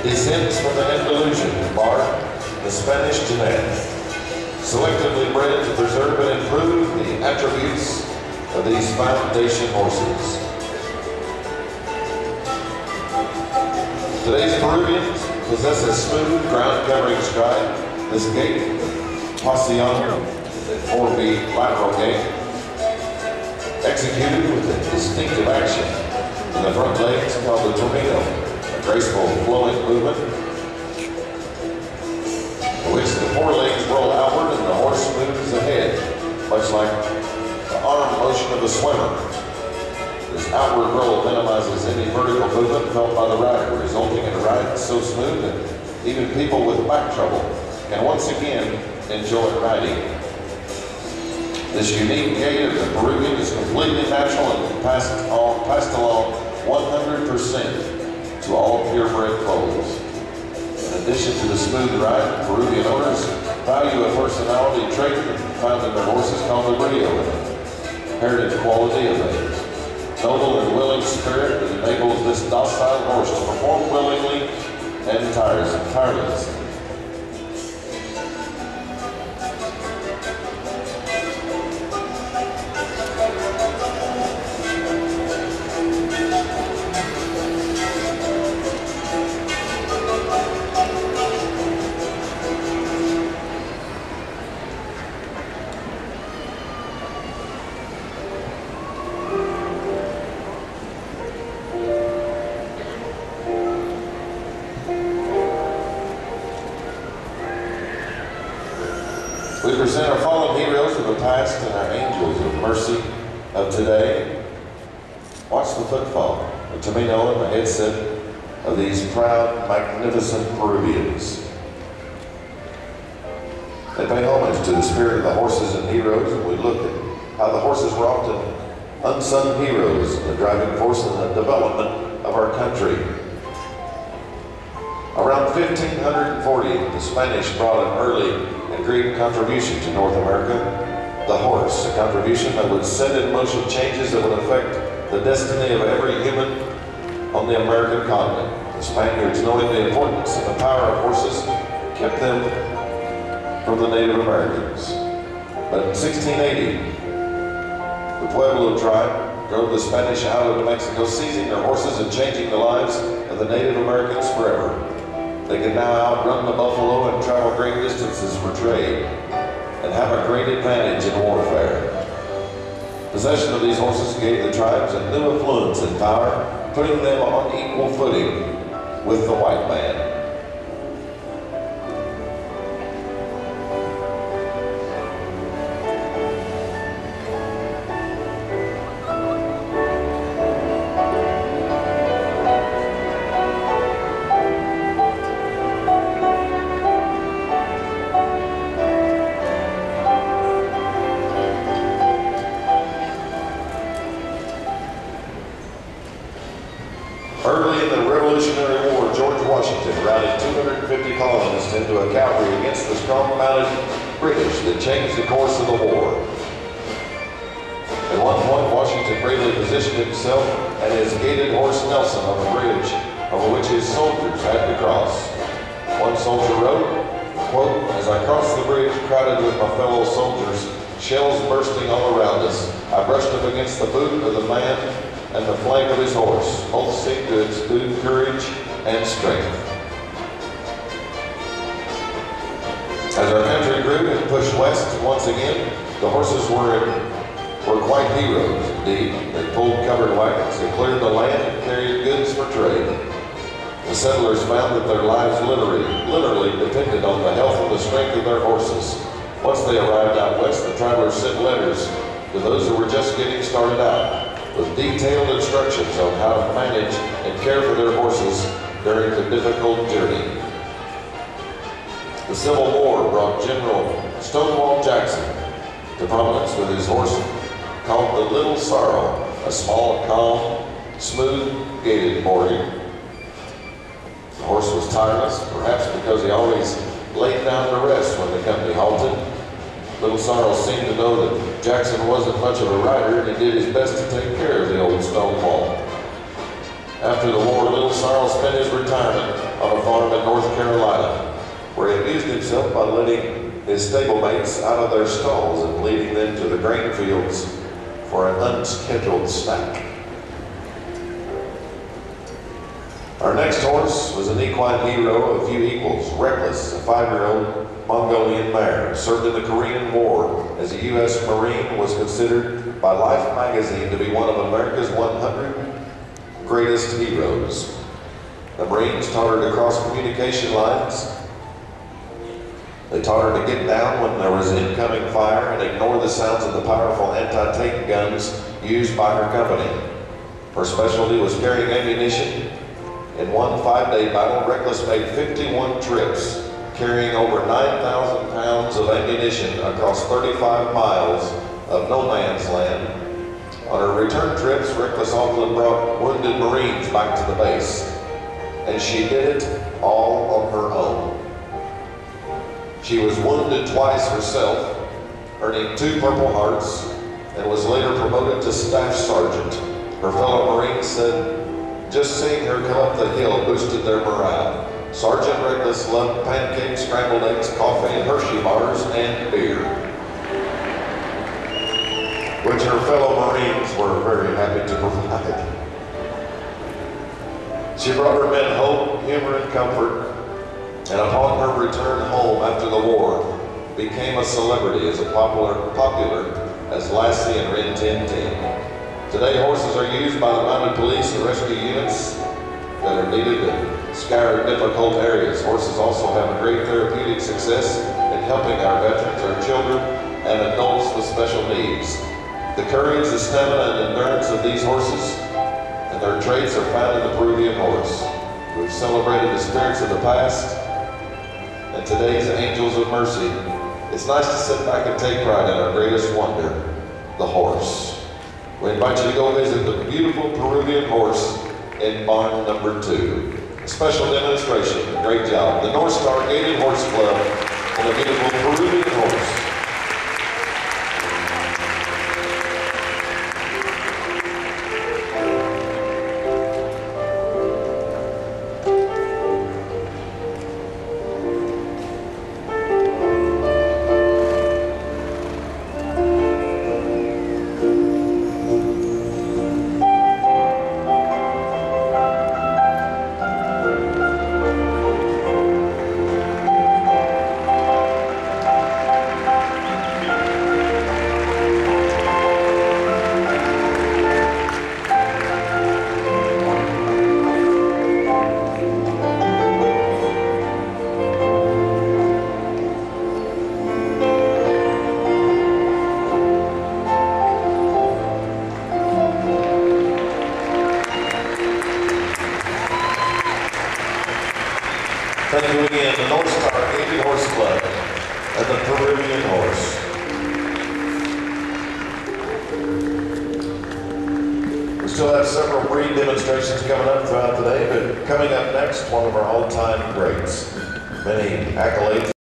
Descends from the Andalusian bark, the Spanish genet, selectively bred to preserve and improve the attributes of these foundation horses. Today's Peruvians possess a smooth ground-covering stride. This gait, Paso, the 4-beat lateral gait, executed with a distinctive action in the front legs called the tornado, a graceful flowing movement in which the forelegs roll outward and the horse moves ahead, much like the arm motion of a swimmer. This outward roll minimizes any vertical movement felt by the rider, resulting in a ride so smooth that even people with back trouble can once again enjoy riding. This unique gait of the Peruvian is completely natural and passed along 100% to all purebred foals. In addition to the smooth ride, Peruvian owners value a personality trait found in their horses called the brio, and heritage quality of a noble and willing spirit that enables this docile horse to perform willingly and tirelessly. We present our fallen heroes of the past and our angels of mercy of today. Watch the footfall, the Tamino and the headset of these proud, magnificent Peruvians. They pay homage to the spirit of the horses and heroes, and we look at how the horses were often unsung heroes in the driving force in the development of our country. Around 1540, the Spanish brought an early and great contribution to North America, the horse, a contribution that would set in motion changes that would affect the destiny of every human on the American continent. The Spaniards, knowing the importance and the power of horses, kept them from the Native Americans. But in 1680, the Pueblo tribe drove the Spanish out of New Mexico, seizing their horses and changing the lives of the Native Americans forever. They could now outrun the buffalo and travel great distances for trade and have a great advantage in warfare. Possession of these horses gave the tribes a new influence and power, putting them on equal footing with the white man. Early in the Revolutionary War, George Washington rallied 250 colonists into a cavalry against the strong-mounted British that changed the course of the war. At one point, Washington bravely positioned himself and his gaited horse Nelson on the bridge over which his soldiers had to cross. One soldier wrote, quote, "As I crossed the bridge crowded with my fellow soldiers, shells bursting all around us, I brushed up against the boot of the man and the flank of his horse. Both seemed to exude courage and strength." As our country grew and pushed west once again, the horses were quite heroes indeed. They pulled covered wagons, they cleared the land and carried goods for trade. The settlers found that their lives literally depended on the health and the strength of their horses. Once they arrived out west, the travelers sent letters to those who were just getting started out with detailed instructions on how to manage and care for their horses during the difficult journey. The Civil War brought General Stonewall Jackson to prominence with his horse called the Little Sorrow, a small, calm, smooth, gaited boarding. The horse was tireless, perhaps because he always laid down to rest when the company halted. Little Sorrow seemed to know that Jackson wasn't much of a rider, and he did his best to take care of the old Stonewall. After the war, Little Sorrel spent his retirement on a farm in North Carolina, where he amused himself by letting his stablemates out of their stalls and leading them to the grain fields for an unscheduled snack. Our next horse was an equine hero of few equals, Reckless, a 5-year-old Mongolian mare. Served in the Korean War as a U.S. Marine, was considered by Life magazine to be one of America's 100 greatest heroes. The Marines taught her to cross communication lines. They taught her to get down when there was incoming fire and ignore the sounds of the powerful anti-tank guns used by her company. Her specialty was carrying ammunition. In one 5-day battle, Reckless made 51 trips, carrying over 9,000 pounds of ammunition across 35 miles of no man's land. On her return trips, Reckless often brought wounded Marines back to the base, and she did it all on her own. She was wounded twice herself, earning 2 Purple Hearts, and was later promoted to Staff Sergeant. Her fellow Marines said, just seeing her come up the hill boosted their morale. Sergeant Reckless loved pancakes, scrambled eggs, coffee, Hershey bars, and beer, which her fellow Marines were very happy to provide. She brought her men hope, humor, and comfort, and upon her return home after the war, became a celebrity as popular as Lassie and Rin Tin Tin. Today, horses are used by the mounted police and rescue units that are needed to scour difficult areas. Horses also have a great therapeutic success in helping our veterans, our children, and adults with special needs. The courage, the stamina, and endurance of these horses and their traits are found in the Peruvian horse. We've celebrated the spirits of the past and today's angels of mercy. It's nice to sit back and take pride in our greatest wonder, the horse. We invite you to go visit the beautiful Peruvian horse in barn number 2. A special demonstration, great job. The North Star Gaited Horse Club and a beautiful Peruvian horse. Thank you again, the North Star Gaited Horse Club and the Peruvian horse. We still have several breed demonstrations coming up throughout the day, but coming up next, one of our all-time greats. Many accolades.